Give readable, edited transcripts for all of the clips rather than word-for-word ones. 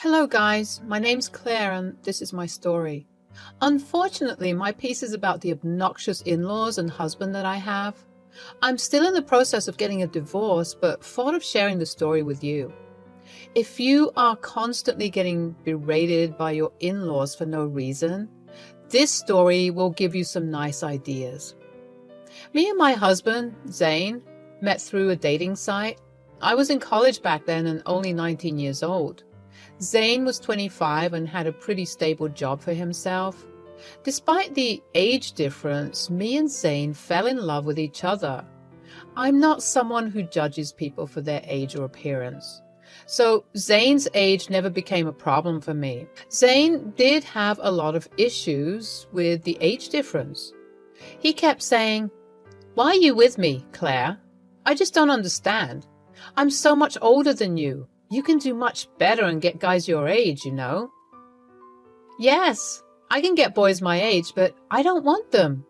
Hello guys, my name's Claire and this is my story. Unfortunately, my piece is about the obnoxious in-laws and husband that I have. I'm still in the process of getting a divorce, but thought of sharing the story with you. If you are constantly getting berated by your in-laws for no reason, this story will give you some nice ideas. Me and my husband, Zane, met through a dating site. I was in college back then and only 19 years old. Zane was 25 and had a pretty stable job for himself. Despite the age difference, me and Zane fell in love with each other. I'm not someone who judges people for their age or appearance. So Zane's age never became a problem for me. Zane did have a lot of issues with the age difference. He kept saying, "Why are you with me, Claire? I just don't understand. I'm so much older than you. You can do much better and get guys your age, you know." "Yes, I can get boys my age, but I don't want them.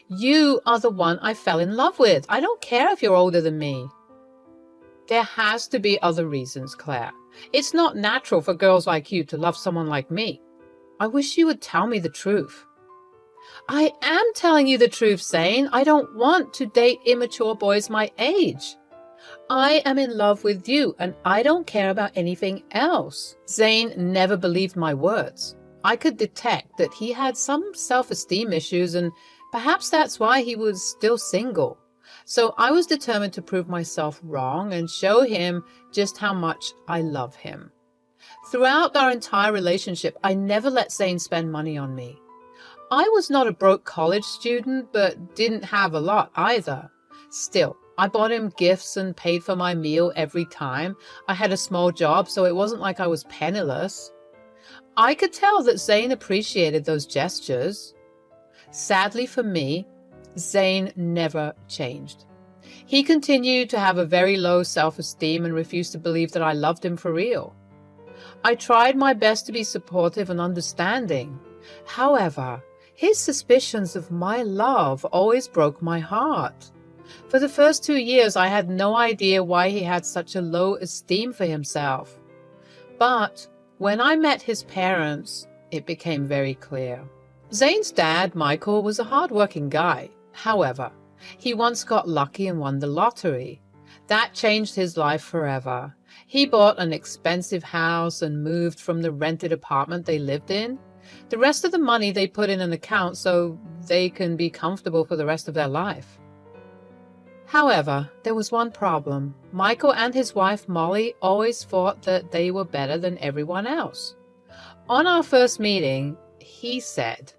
You are the one I fell in love with. I don't care if you're older than me." There has to be other reasons, Claire. It's not natural for girls like you to love someone like me. I wish you would tell me the truth. I am telling you the truth, Zane. I don't want to date immature boys my age. I am in love with you, and I don't care about anything else. Zane never believed my words. I could detect that he had some self-esteem issues, and perhaps that's why he was still single. So I was determined to prove myself wrong and show him just how much I love him. Throughout our entire relationship, I never let Zane spend money on me. I was not a broke college student, but didn't have a lot either. Still, I bought him gifts and paid for my meal every time. I had a small job, so it wasn't like I was penniless. I could tell that Zane appreciated those gestures. Sadly for me, Zane never changed. He continued to have a very low self-esteem and refused to believe that I loved him for real. I tried my best to be supportive and understanding. However, his suspicions of my love always broke my heart. For the first 2 years, I had no idea why he had such a low esteem for himself. But when I met his parents, it became very clear. Zane's dad, Michael, was a hard-working guy. However, he once got lucky and won the lottery. That changed his life forever. He bought an expensive house and moved from the rented apartment they lived in. The rest of the money they put in an account so they can be comfortable for the rest of their life. However, there was one problem. Michael and his wife Molly always thought that they were better than everyone else. On our first meeting, he said,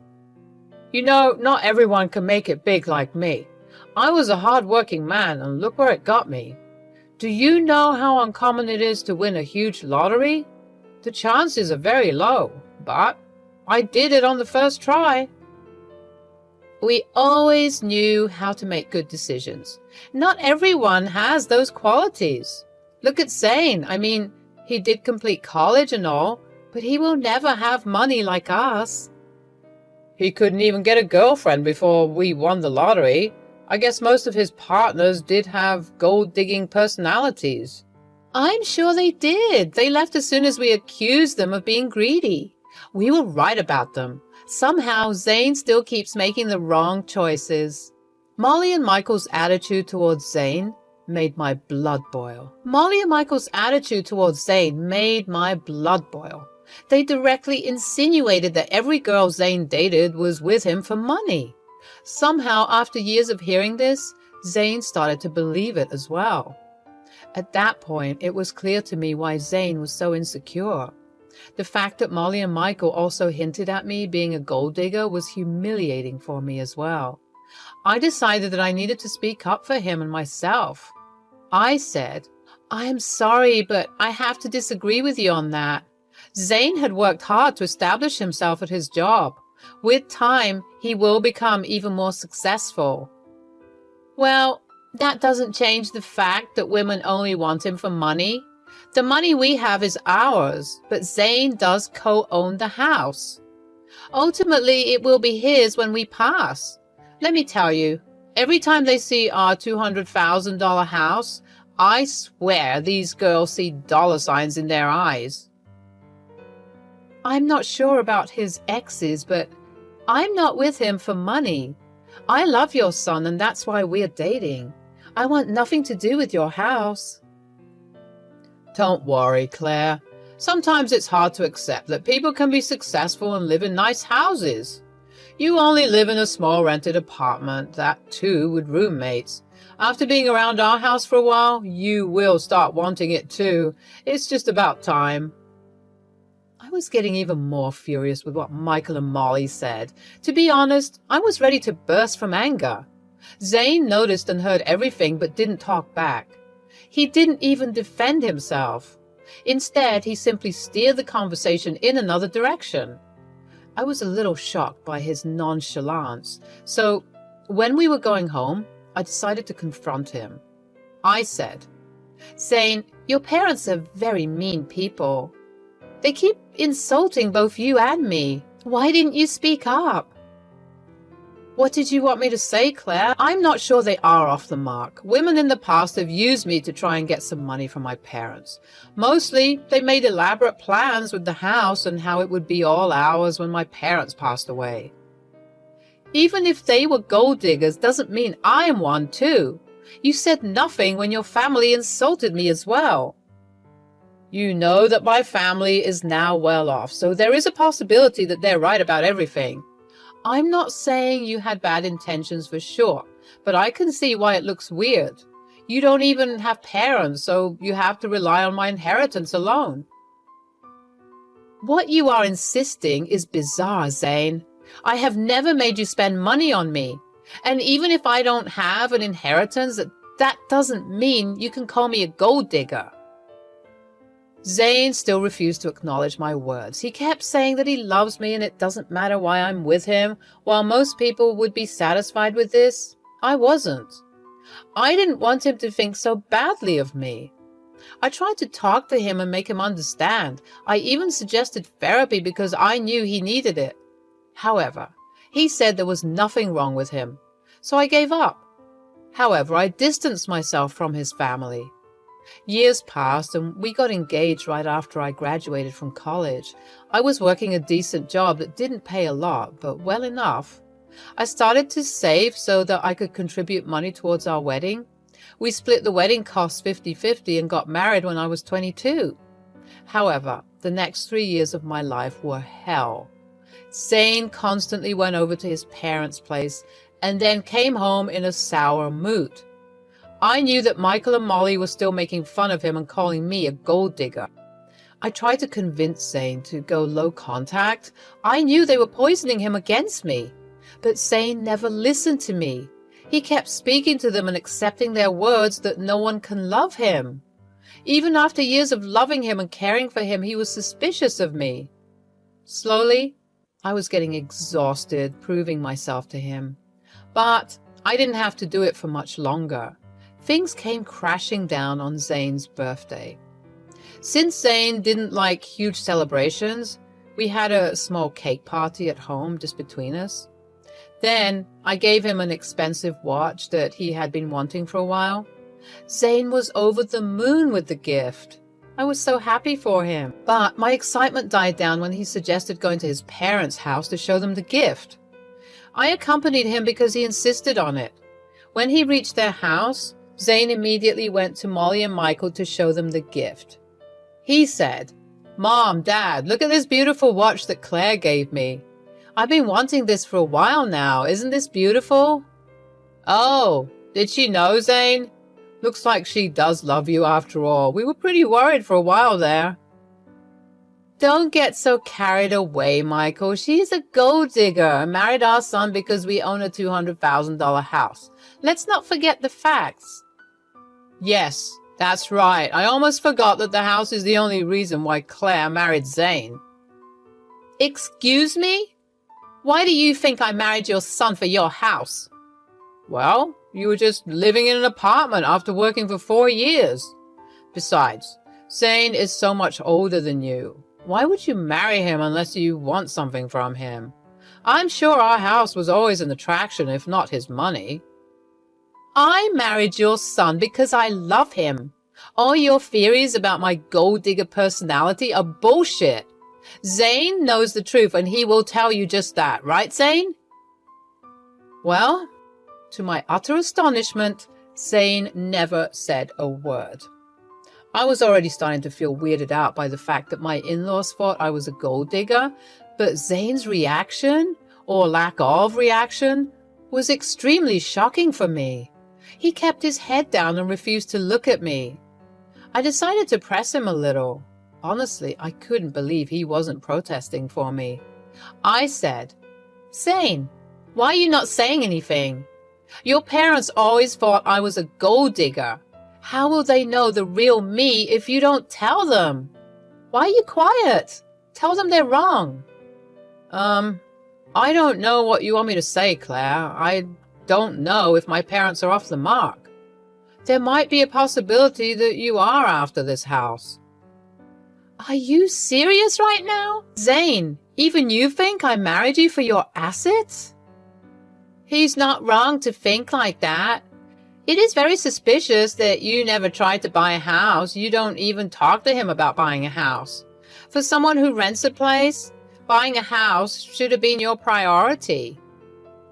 "You know, not everyone can make it big like me. I was a hard-working man, and look where it got me. Do you know how uncommon it is to win a huge lottery? The chances are very low, but I did it on the first try." We always knew how to make good decisions. Not everyone has those qualities. Look at Zane. I mean, he did complete college and all, but he will never have money like us. He couldn't even get a girlfriend before we won the lottery. I guess most of his partners did have gold-digging personalities. I'm sure they did. They left as soon as we accused them of being greedy. We were right about them. Somehow, Zane still keeps making the wrong choices. Molly and Michael's attitude towards Zane made my blood boil. They directly insinuated that every girl Zane dated was with him for money. Somehow, after years of hearing this, Zane started to believe it as well. At that point, it was clear to me why Zane was so insecure. The fact that Molly and Michael also hinted at me being a gold digger was humiliating for me as well. I decided that I needed to speak up for him and myself. I said, "I am sorry, but I have to disagree with you on that. Zane had worked hard to establish himself at his job. With time, he will become even more successful." "Well, that doesn't change the fact that women only want him for money. The money we have is ours, but Zane does co-own the house. Ultimately, it will be his when we pass. Let me tell you, every time they see our $200,000 house, I swear these girls see dollar signs in their eyes." I'm not sure about his exes, but I'm not with him for money. I love your son, and that's why we're dating. I want nothing to do with your house. Don't worry, Claire. Sometimes it's hard to accept that people can be successful and live in nice houses. You only live in a small rented apartment, that too with roommates. After being around our house for a while, you will start wanting it too. It's just about time. I was getting even more furious with what Michael and Molly said. To be honest, I was ready to burst from anger. Zane noticed and heard everything but didn't talk back. He didn't even defend himself. Instead, he simply steered the conversation in another direction. I was a little shocked by his nonchalance, so when we were going home, I decided to confront him. I said, "Zane, your parents are very mean people. They keep insulting both you and me. Why didn't you speak up?" "What did you want me to say, Claire? I'm not sure they are off the mark. Women in the past have used me to try and get some money from my parents. Mostly, they made elaborate plans with the house and how it would be all ours when my parents passed away. Even if they were gold diggers doesn't mean I am one too. You said nothing when your family insulted me as well. You know that my family is now well off, so there is a possibility that they're right about everything. I'm not saying you had bad intentions for sure, but I can see why it looks weird. You don't even have parents, so you have to rely on my inheritance alone." "What you are insisting is bizarre, Zane. I have never made you spend money on me. And even if I don't have an inheritance, that doesn't mean you can call me a gold digger." Zane still refused to acknowledge my words. He kept saying that he loves me and it doesn't matter why I'm with him. While most people would be satisfied with this, I wasn't. I didn't want him to think so badly of me. I tried to talk to him and make him understand. I even suggested therapy because I knew he needed it. However, he said there was nothing wrong with him, so I gave up. However, I distanced myself from his family. Years passed and we got engaged right after I graduated from college. I was working a decent job that didn't pay a lot, but well enough. I started to save so that I could contribute money towards our wedding. We split the wedding costs 50-50 and got married when I was 22. However, the next 3 years of my life were hell. Zane constantly went over to his parents' place and then came home in a sour mood. I knew that Michael and Molly were still making fun of him and calling me a gold digger. I tried to convince Zane to go low contact. I knew they were poisoning him against me. But Zane never listened to me. He kept speaking to them and accepting their words that no one can love him. Even after years of loving him and caring for him, he was suspicious of me. Slowly, I was getting exhausted proving myself to him. But I didn't have to do it for much longer. Things came crashing down on Zane's birthday. Since Zane didn't like huge celebrations, we had a small cake party at home just between us. Then I gave him an expensive watch that he had been wanting for a while. Zane was over the moon with the gift. I was so happy for him. But my excitement died down when he suggested going to his parents' house to show them the gift. I accompanied him because he insisted on it. When he reached their house, Zane immediately went to Molly and Michael to show them the gift. He said, "Mom, Dad, look at this beautiful watch that Claire gave me. I've been wanting this for a while now. Isn't this beautiful?" "Oh, did she know, Zane? Looks like she does love you after all. We were pretty worried for a while there." "Don't get so carried away, Michael. She's a gold digger and married our son because we own a $200,000 house. Let's not forget the facts." "Yes, that's right. I almost forgot that the house is the only reason why Claire married Zane." "Excuse me? Why do you think I married your son for your house?" "Well, you were just living in an apartment after working for 4 years. Besides, Zane is so much older than you. Why would you marry him unless you want something from him? I'm sure our house was always an attraction, if not his money." "I married your son because I love him. All your theories about my gold digger personality are bullshit. Zane knows the truth and he will tell you just that, right, Zane? Well, to my utter astonishment, Zane never said a word. I was already starting to feel weirded out by the fact that my in-laws thought I was a gold digger, but Zane's reaction, or lack of reaction, was extremely shocking for me. He kept his head down and refused to look at me. I decided to press him a little. Honestly, I couldn't believe he wasn't protesting for me. I said, Zane, why are you not saying anything? Your parents always thought I was a gold digger. How will they know the real me if you don't tell them? Why are you quiet? Tell them they're wrong. I don't know what you want me to say, Claire. I don't know if my parents are off the mark. There might be a possibility that you are after this house. Are you serious right now? Zane, even you think I married you for your assets? He's not wrong to think like that. It is very suspicious that you never tried to buy a house. You don't even talk to him about buying a house. For someone who rents a place, buying a house should have been your priority.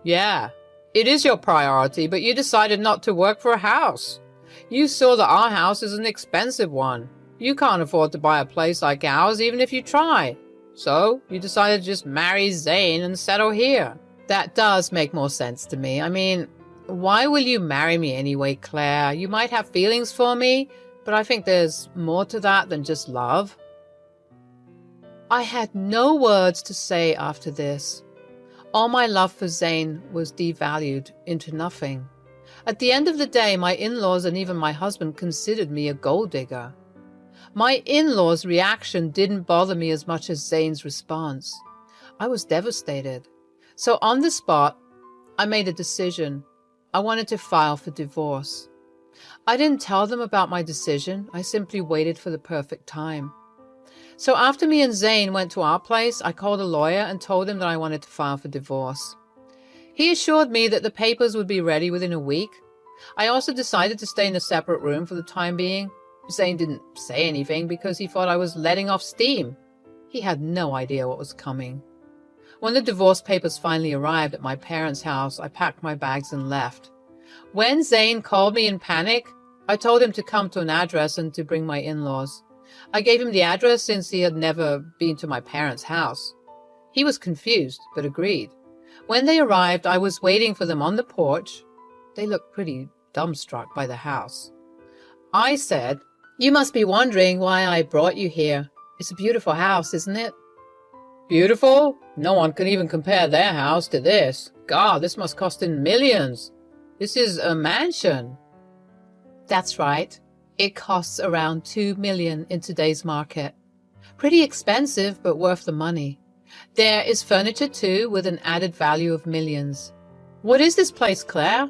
Yeah, it is your priority, but you decided not to work for a house. You saw that our house is an expensive one. You can't afford to buy a place like ours even if you try. So you decided to just marry Zane and settle here. That does make more sense to me. I mean, why will you marry me anyway, Claire? You might have feelings for me, but I think there's more to that than just love. I had no words to say after this. All my love for Zane was devalued into nothing. At the end of the day, my in-laws and even my husband considered me a gold digger. My in-laws' reaction didn't bother me as much as Zane's response. I was devastated. So on the spot, I made a decision. I wanted to file for divorce. I didn't tell them about my decision. I simply waited for the perfect time. So after me and Zane went to our place, I called a lawyer and told him that I wanted to file for divorce. He assured me that the papers would be ready within a week. I also decided to stay in a separate room for the time being. Zane didn't say anything because he thought I was letting off steam. He had no idea what was coming. When the divorce papers finally arrived at my parents' house, I packed my bags and left. When Zane called me in panic, I told him to come to an address and to bring my in-laws. I gave him the address since he had never been to my parents' house. He was confused, but agreed. When they arrived, I was waiting for them on the porch. They looked pretty dumbstruck by the house. I said, "You must be wondering why I brought you here. It's a beautiful house, isn't it?" "Beautiful? No one can even compare their house to this. God, this must cost in millions. This is a mansion." "That's right. It costs around $2 million in today's market. Pretty expensive, but worth the money. There is furniture too, with an added value of millions." "What is this place, Claire?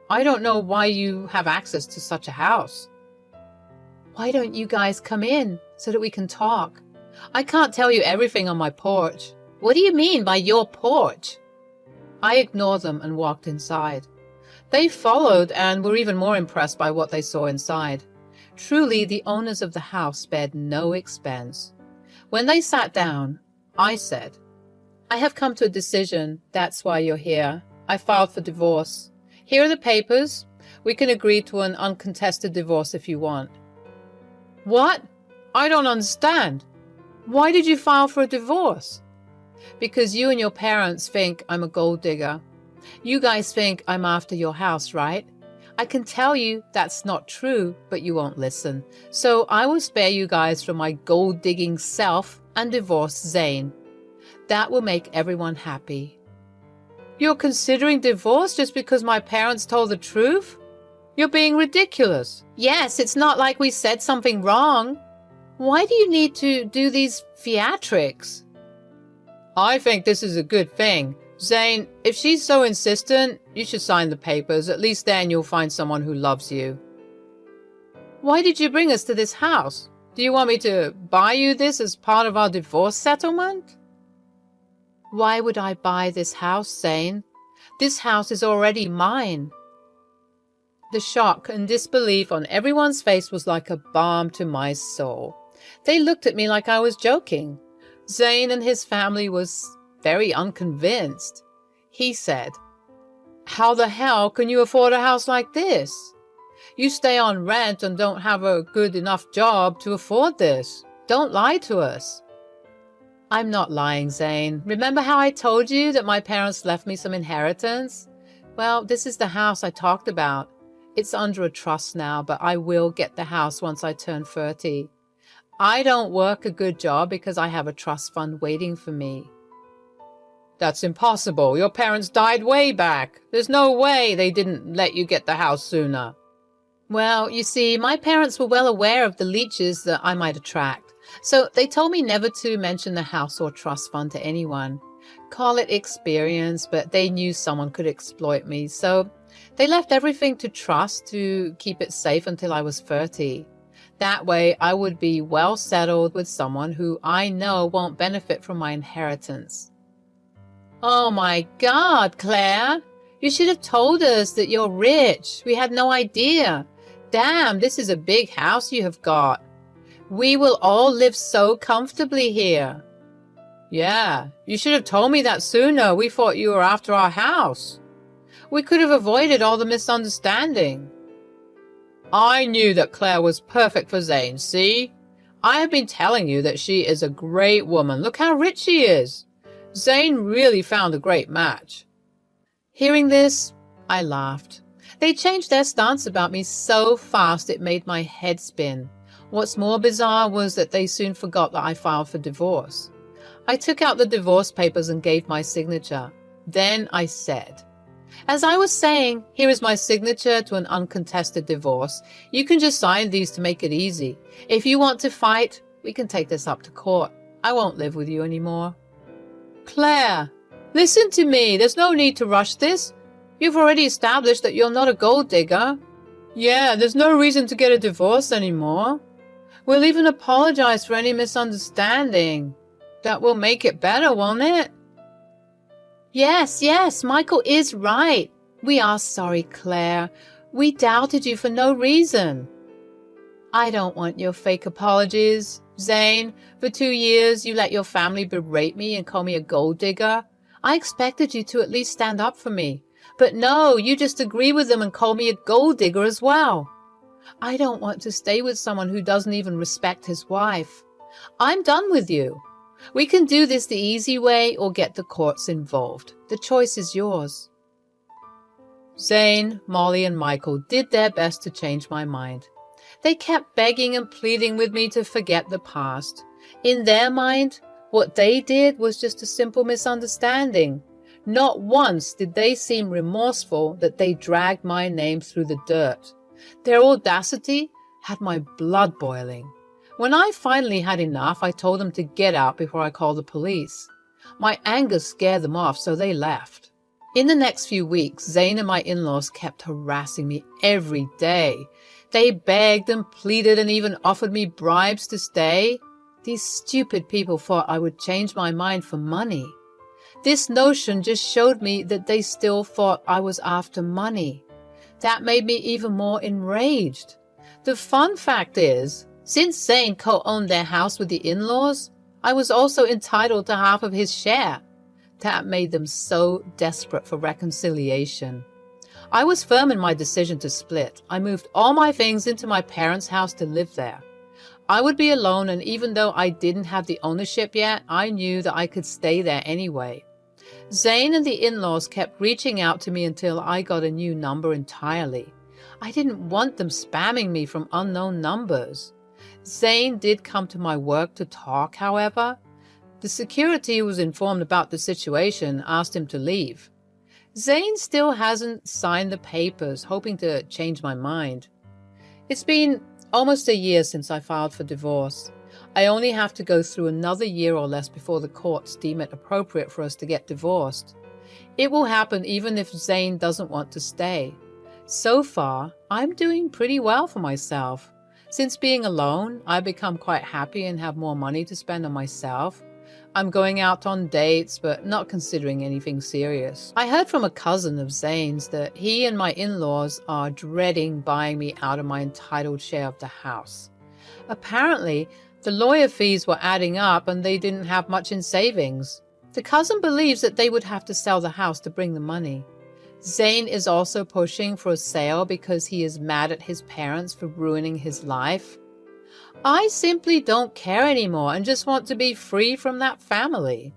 I don't know why you have access to such a house." "Why don't you guys come in so that we can talk? I can't tell you everything on my porch." "What do you mean by your porch?" I ignored them and walked inside. They followed and were even more impressed by what they saw inside. Truly, the owners of the house spared no expense. When they sat down, I said, "I have come to a decision. That's why you're here. I filed for divorce. Here are the papers. We can agree to an uncontested divorce if you want." "What? I don't understand. Why did you file for a divorce?" "Because you and your parents think I'm a gold digger. You guys think I'm after your house, right? I can tell you that's not true, but you won't listen. So I will spare you guys from my gold-digging self and divorce Zane. That will make everyone happy." "You're considering divorce just because my parents told the truth? You're being ridiculous." "Yes, it's not like we said something wrong. Why do you need to do these theatrics?" "I think this is a good thing. Zane, if she's so insistent, you should sign the papers. At least then you'll find someone who loves you." "Why did you bring us to this house? Do you want me to buy you this as part of our divorce settlement?" "Why would I buy this house, Zane? This house is already mine." The shock and disbelief on everyone's face was like a balm to my soul. They looked at me like I was joking. Zane and his family was very unconvinced. He said, "How the hell can you afford a house like this? You stay on rent and don't have a good enough job to afford this. Don't lie to us." "I'm not lying, Zane. Remember how I told you that my parents left me some inheritance? Well, this is the house I talked about. It's under a trust now, but I will get the house once I turn 30. I don't work a good job because I have a trust fund waiting for me." "That's impossible. Your parents died way back. There's no way they didn't let you get the house sooner." "Well, you see, my parents were well aware of the leeches that I might attract, so they told me never to mention the house or trust fund to anyone. Call it experience, but they knew someone could exploit me, so they left everything to trust to keep it safe until I was 30. That way, I would be well settled with someone who I know won't benefit from my inheritance." "Oh my God, Claire! You should have told us that you're rich. We had no idea. Damn, this is a big house you have got. We will all live so comfortably here." "Yeah, you should have told me that sooner. We thought you were after our house. We could have avoided all the misunderstanding." "I knew that Claire was perfect for Zane, see? I have been telling you that she is a great woman. Look how rich she is. Zane really found a great match." Hearing this, I laughed. They changed their stance about me so fast it made my head spin. What's more bizarre was that they soon forgot that I filed for divorce. I took out the divorce papers and gave my signature. Then I said, "As I was saying, here is my signature to an uncontested divorce. You can just sign these to make it easy. If you want to fight, we can take this up to court. I won't live with you anymore." "Claire, listen to me. There's no need to rush this. You've already established that you're not a gold digger. Yeah, there's no reason to get a divorce anymore. We'll even apologize for any misunderstanding. That will make it better, won't it?" Yes, Michael is right. We are sorry, Claire. We doubted you for no reason." "I don't want your fake apologies. Zane, for 2 years you let your family berate me and call me a gold digger. I expected you to at least stand up for me. But no, you just agree with them and call me a gold digger as well. I don't want to stay with someone who doesn't even respect his wife. I'm done with you. We can do this the easy way or get the courts involved. The choice is yours." Zane, Molly, and Michael did their best to change my mind. They kept begging and pleading with me to forget the past. In their mind, what they did was just a simple misunderstanding. Not once did they seem remorseful that they dragged my name through the dirt. Their audacity had my blood boiling. When I finally had enough, I told them to get out before I called the police. My anger scared them off, so they left. In the next few weeks, Zane and my in-laws kept harassing me every day. They begged and pleaded and even offered me bribes to stay. These stupid people thought I would change my mind for money. This notion just showed me that they still thought I was after money. That made me even more enraged. The fun fact is, since Zane co-owned their house with the in-laws, I was also entitled to half of his share. That made them so desperate for reconciliation. I was firm in my decision to split. I moved all my things into my parents' house to live there. I would be alone, and even though I didn't have the ownership yet, I knew that I could stay there anyway. Zane and the in-laws kept reaching out to me until I got a new number entirely. I didn't want them spamming me from unknown numbers. Zane did come to my work to talk, however. The security who was informed about the situation asked him to leave. Zane still hasn't signed the papers, hoping to change my mind. It's been almost a year since I filed for divorce. I only have to go through another year or less before the courts deem it appropriate for us to get divorced. It will happen even if Zane doesn't want to stay. So far, I'm doing pretty well for myself. Since being alone, I've become quite happy and have more money to spend on myself. I'm going out on dates, but not considering anything serious. I heard from a cousin of Zane's that he and my in-laws are dreading buying me out of my entitled share of the house. Apparently, The lawyer fees were adding up and they didn't have much in savings. The cousin believes that they would have to sell the house to bring the money. Zane is also pushing for a sale because he is mad at his parents for ruining his life. I simply don't care anymore and just want to be free from that family.